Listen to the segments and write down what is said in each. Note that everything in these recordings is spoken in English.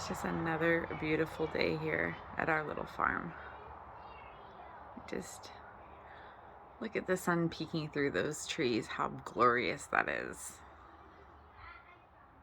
It's just another beautiful day here at our little farm. Just look at the sun peeking through those trees, how glorious that is.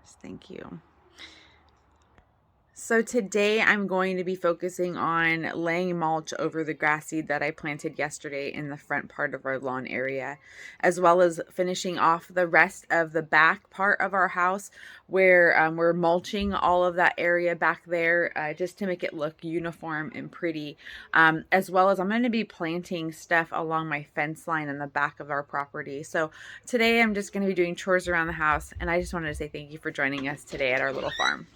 Just thank you. So today I'm going to be focusing on laying mulch over the grass seed that I planted yesterday in the front part of our lawn area, as well as finishing off the rest of the back part of our house where we're mulching all of that area back there just to make it look uniform and pretty, as well as I'm going to be planting stuff along my fence line in the back of our property. So today I'm just going to be doing chores around the house, and I just wanted to say thank you for joining us today at our little farm.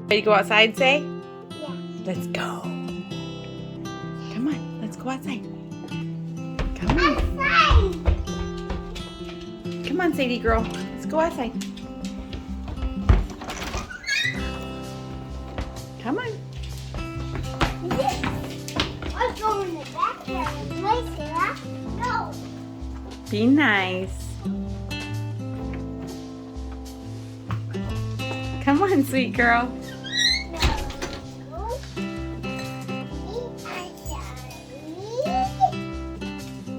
Ready to go outside, say? Yeah. Let's go. Come on, let's go outside. Come on. Outside. Come on, Sadie girl. Let's go outside. Come on. Yes. Let's go in the backyard and play, Sarah. No. Be nice. Come on, sweet girl.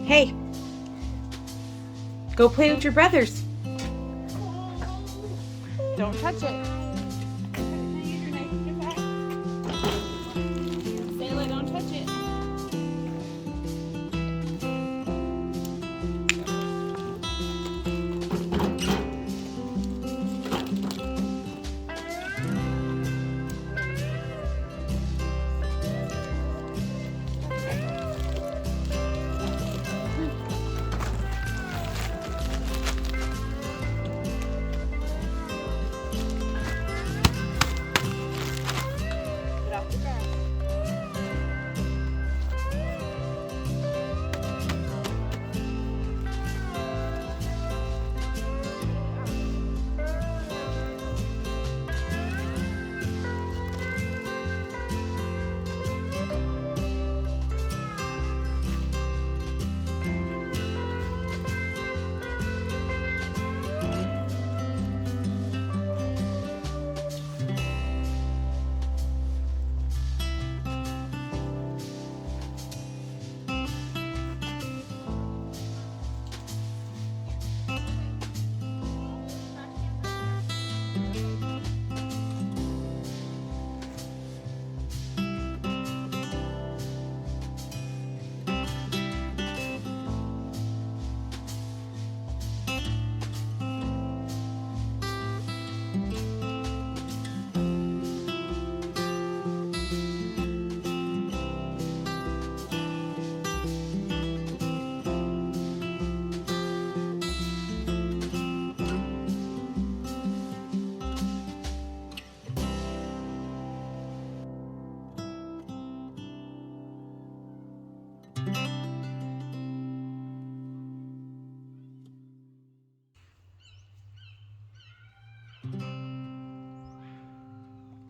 Hey, go play with your brothers. Don't touch it. Sayla, don't touch it.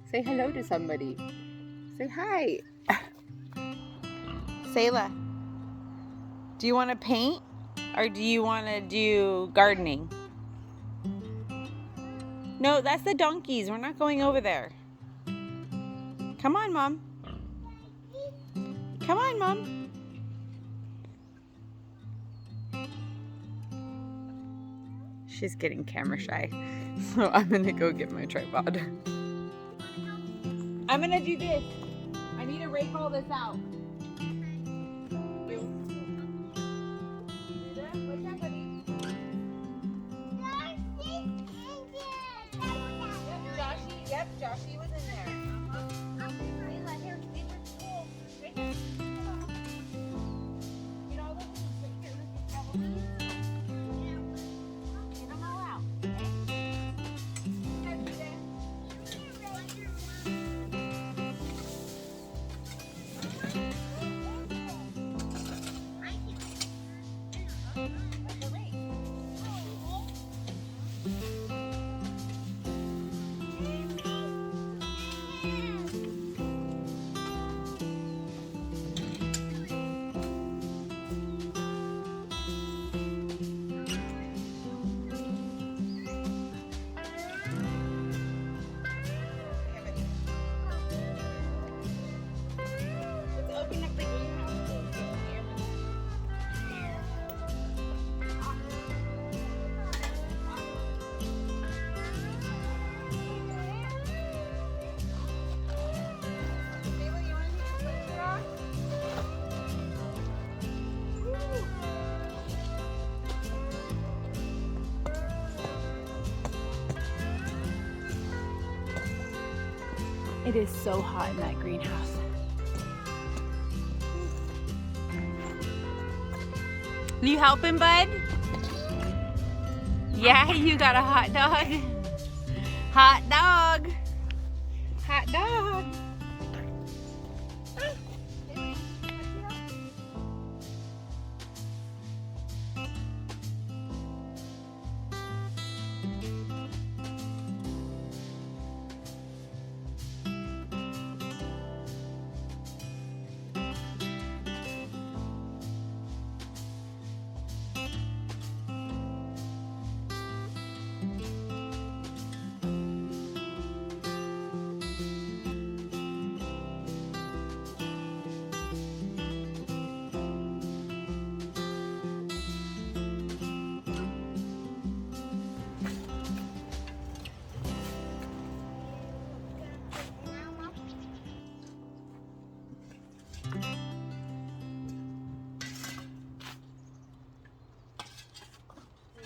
Say hello to somebody. Say hi. Sayla, do you want to paint or do you want to do gardening? No, that's the donkeys. We're not going over there. Come on, Mom. Come on, Mom. She's getting camera shy, so I'm gonna go get my tripod. I'm gonna do this. I need to rake all this out. Yep, Joshy was in there. You know, look, here, look at that one. Get them all out, okay? It is so hot in that greenhouse. You helping, bud? Yeah, you got a hot dog. Hot dog. Hot dog.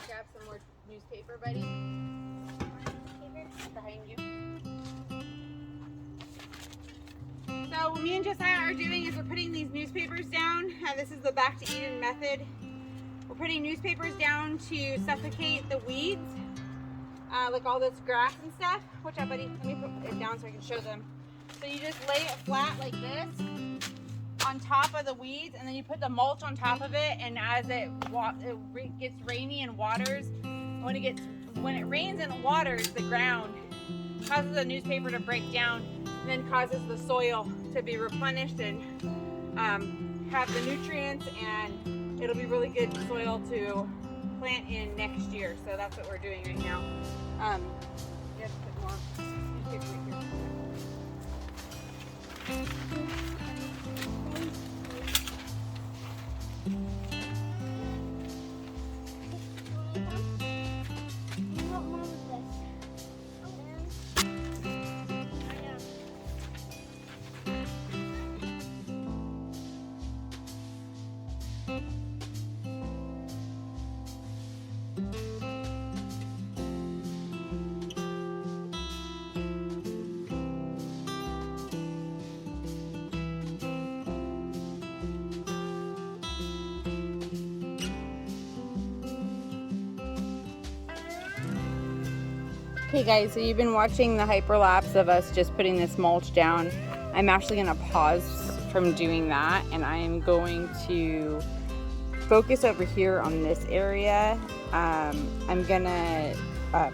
Grab some more newspaper, buddy. Behind you. So what me and Josiah are doing is we're putting these newspapers down. This is the Back to Eden method. We're putting newspapers down to suffocate the weeds, like all this grass and stuff. Watch out, buddy. Let me put it down so I can show them. So you just lay it flat like this on top of the weeds, and then you put the mulch on top of it, and as it gets rainy and waters, when it rains and waters the ground, causes the newspaper to break down, and then causes the soil to be replenished and have the nutrients, and it'll be really good soil to plant in next year. So that's what we're doing right now. You have to put more newspaper right here. Okay guys, so you've been watching the hyperlapse of us just putting this mulch down. I'm actually gonna pause from doing that, and I'm going to focus over here on this area. I'm gonna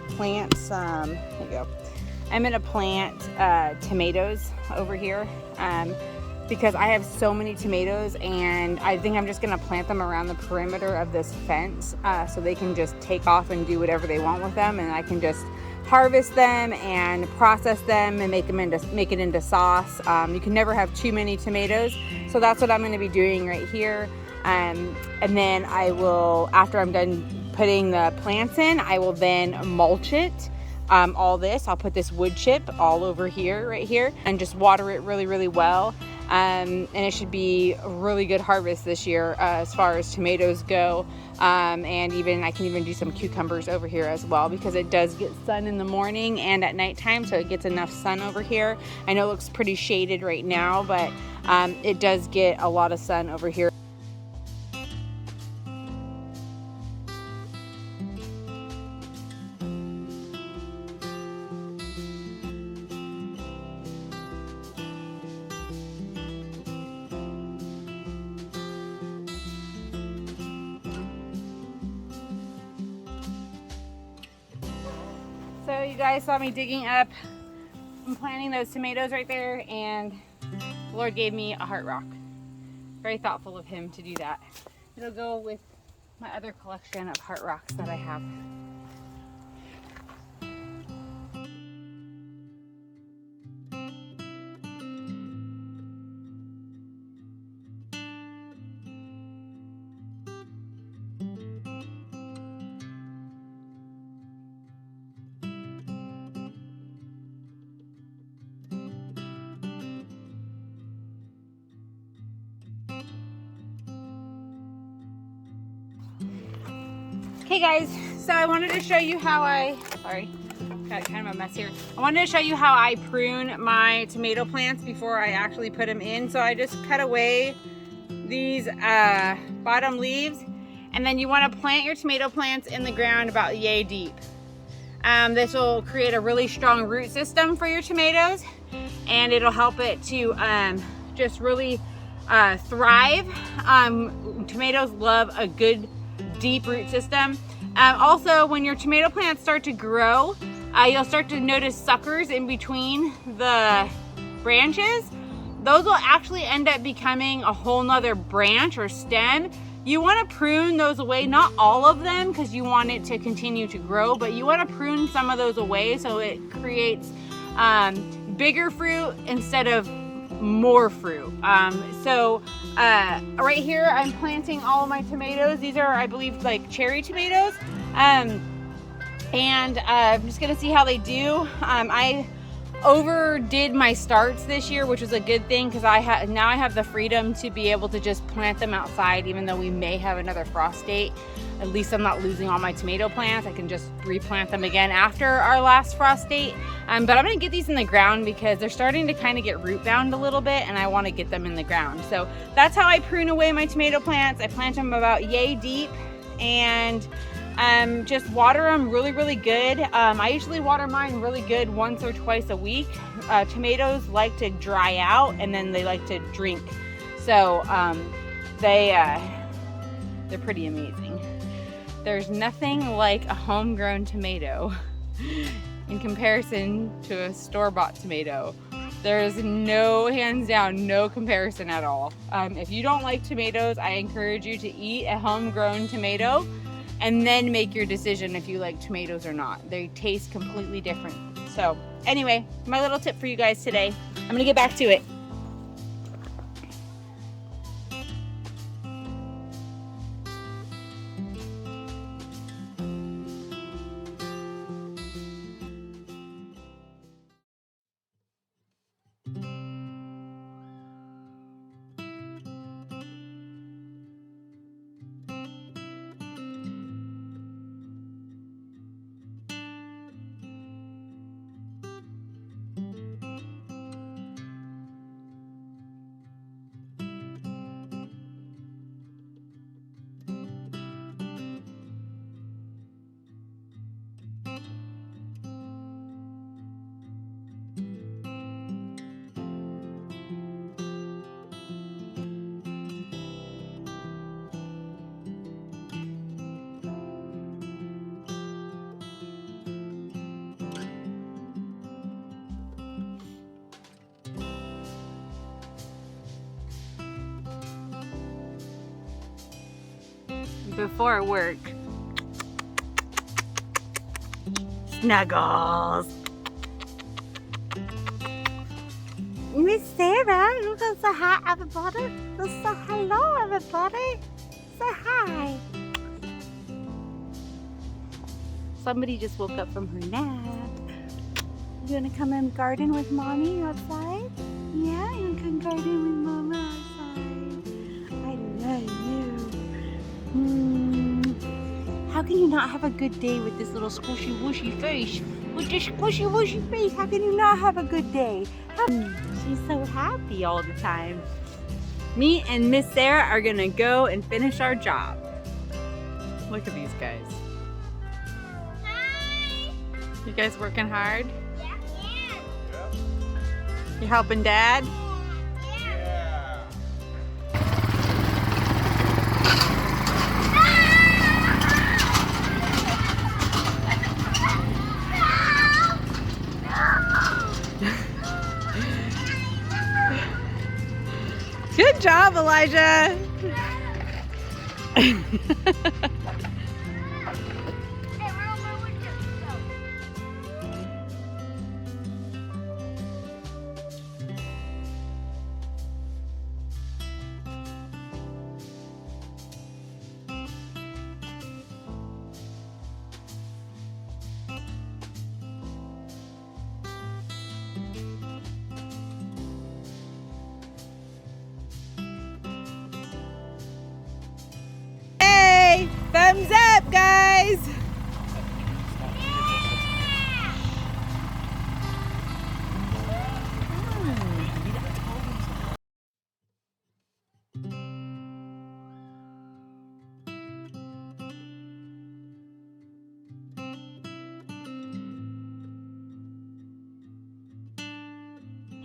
plant some, there you go. I'm gonna plant tomatoes over here because I have so many tomatoes, and I think I'm just gonna plant them around the perimeter of this fence so they can just take off and do whatever they want with them, and I can just harvest them and process them and make it into sauce. You can never have too many tomatoes, so that's what I'm going to be doing right here. And then I will, after I'm done putting the plants in, I will then mulch it. All this, I'll put this wood chip all over here, right here, and just water it really, really well. And it should be a really good harvest this year as far as tomatoes go. And even I can even do some cucumbers over here as well, because it does get sun in the morning and at nighttime, so it gets enough sun over here. I know it looks pretty shaded right now, but it does get a lot of sun over here. So you guys saw me digging up and planting those tomatoes right there, and the Lord gave me a heart rock. Very thoughtful of him to do that. It'll go with my other collection of heart rocks that I have. Okay guys, so I wanted to show you how I got kind of a mess here. I wanted to show you how I prune my tomato plants before I actually put them in. So I just cut away these bottom leaves, and then you want to plant your tomato plants in the ground about yay deep. This will create a really strong root system for your tomatoes, and it'll help it to just really thrive. Tomatoes love a good deep root system. Also, when your tomato plants start to grow, you'll start to notice suckers in between the branches. Those will actually end up becoming a whole nother branch or stem. You want to prune those away, not all of them, because you want it to continue to grow, but you want to prune some of those away so it creates bigger fruit instead of more fruit. Right here I'm planting all of my tomatoes. These are, I believe, like cherry tomatoes, and I'm just gonna see how they do. I overdid my starts this year, which was a good thing, because now I have the freedom to be able to just plant them outside, even though we may have another frost date. At least I'm not losing all my tomato plants. I can just replant them again after our last frost date. But I'm gonna get these in the ground because they're starting to kind of get root bound a little bit, and I want to get them in the ground. So that's how I prune away my tomato plants. I plant them about yay deep, and just water them really good. I usually water mine really good once or twice a week. Tomatoes like to dry out, and then they like to drink. So they're pretty amazing. There's nothing like a homegrown tomato in comparison to a store-bought tomato. There's no, hands down, no comparison at all. If you don't like tomatoes, I encourage you to eat a homegrown tomato and then make your decision if you like tomatoes or not. They taste completely different. So anyway, my little tip for you guys today. I'm gonna get back to it. Before work, snuggles. Miss Sarah, you can say hi, everybody. Let's say hello, everybody. Say hi. Somebody just woke up from her nap. You wanna come and garden with mommy outside? Yeah, you wanna come garden with mama outside? I love you. How can you not have a good day with this little squishy wooshy face? With this squishy wooshy face, how can you not have a good day? She's so happy all the time. Me and Miss Sarah are gonna go and finish our job. Look at these guys. Hi. You guys working hard? Yeah. You helping Dad? Good job, Elijah.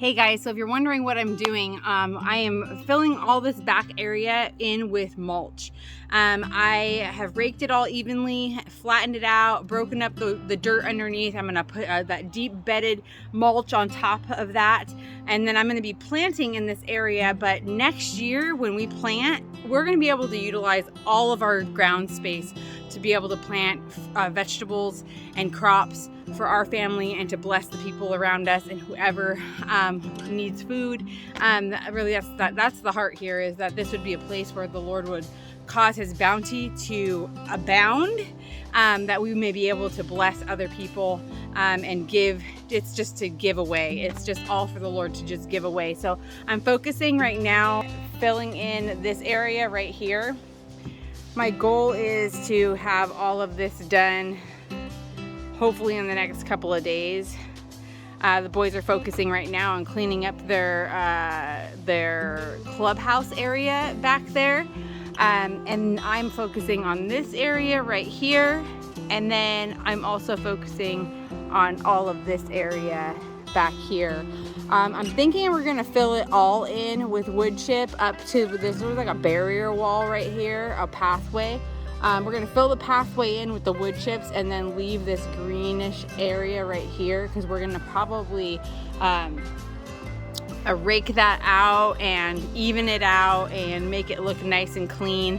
Hey guys, so if you're wondering what I'm doing, I am filling all this back area in with mulch. I have raked it all evenly, flattened it out, broken up the dirt underneath. I'm gonna put that deep bedded mulch on top of that. And then I'm gonna be planting in this area, but next year when we plant, we're gonna be able to utilize all of our ground space to be able to plant vegetables and crops for our family and to bless the people around us and whoever needs food. Really, that's the heart here, is that this would be a place where the Lord would cause his bounty to abound, that we may be able to bless other people and give. It's just to give away. It's just all for the Lord to just give away. So I'm focusing right now, filling in this area right here. My goal is to have all of this done hopefully in the next couple of days. The boys are focusing right now on cleaning up their clubhouse area back there. And I'm focusing on this area right here. And then I'm also focusing on all of this area back here. I'm thinking we're gonna fill it all in with wood chip up to this. There's like a barrier wall right here, a pathway. We're gonna fill the pathway in with the wood chips and then leave this greenish area right here, because we're gonna probably rake that out and even it out and make it look nice and clean.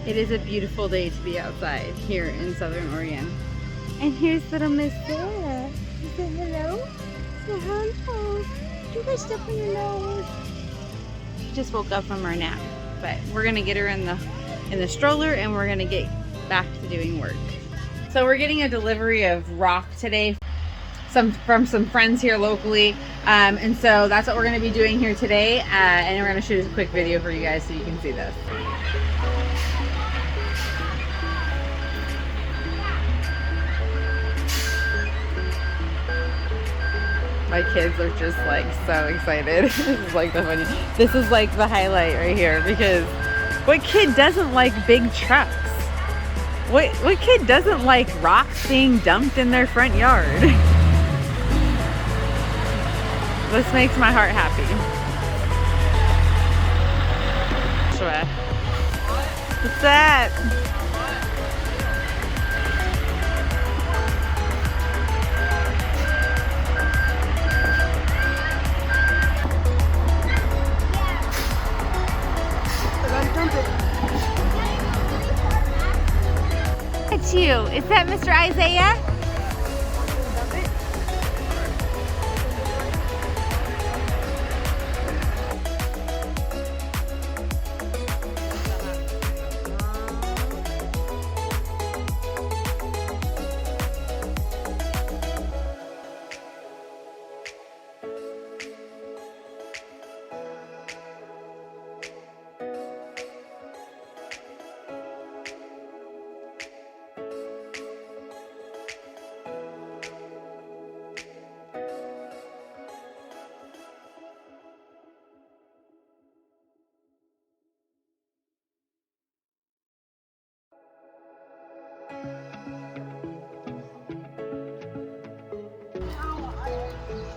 It is a beautiful day to be outside here in Southern Oregon. And here's little Miss Sarah. Say hello. Say hello. Do my stuff on your nose. She just woke up from her nap, but we're gonna get her in the stroller and we're gonna get back to doing work. So we're getting a delivery of rock today from some friends here locally, and so that's what we're gonna be doing here today. And we're gonna shoot a quick video for you guys so you can see this. My kids are just like so excited. This is like the highlight right here, because what kid doesn't like big trucks? What kid doesn't like rocks being dumped in their front yard? This makes my heart happy. What's that? At you. Is that Mr. Isaiah?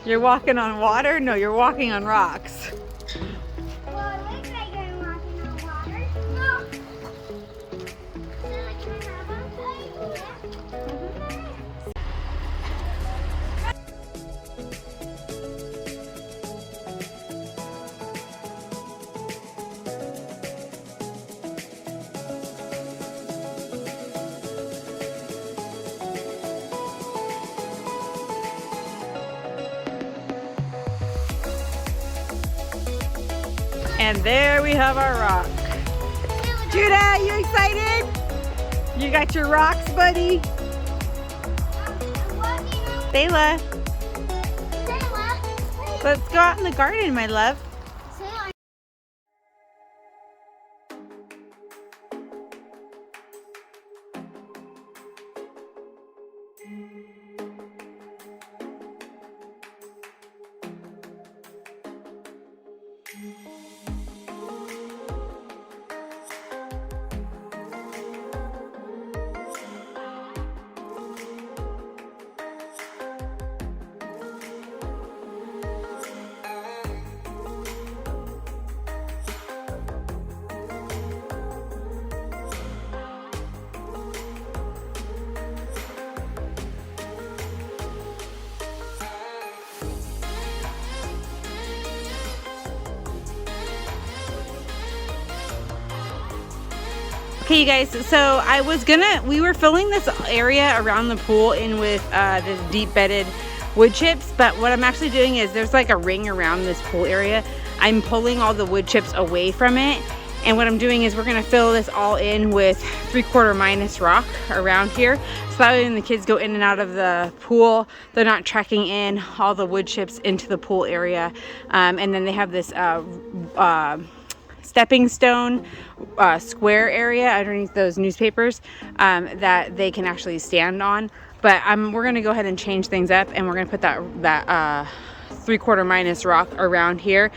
You're walking on water? No, you're walking on rocks. Well, it looks like you're walking on water. No. So, can I have one? And there we have our rock. Judah, you excited? You got your rocks, buddy? Sayla, let's go out in the garden, my love. Okay, you guys, so we were filling this area around the pool in with this deep bedded wood chips, but what I'm actually doing is there's like a ring around this pool area. I'm pulling all the wood chips away from it, and what I'm doing is we're gonna fill this all in with 3/4 minus rock around here, so that way when the kids go in and out of the pool, they're not trekking in all the wood chips into the pool area. And then they have this stepping stone square area underneath those newspapers that they can actually stand on. But we're gonna go ahead and change things up, and we're gonna put that 3/4 minus rock around here.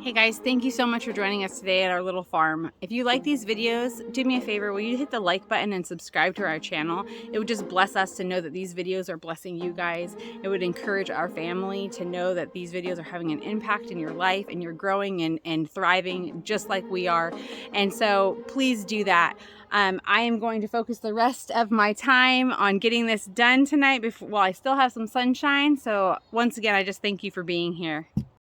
Hey guys, thank you so much for joining us today at our little farm. If you like these videos, do me a favor, will you hit the like button and subscribe to our channel? It would just bless us to know that these videos are blessing you guys. It would encourage our family to know that these videos are having an impact in your life and you're growing and thriving just like we are. And so please do that. I am going to focus the rest of my time on getting this done tonight while I still have some sunshine. So once again, I just thank you for being here.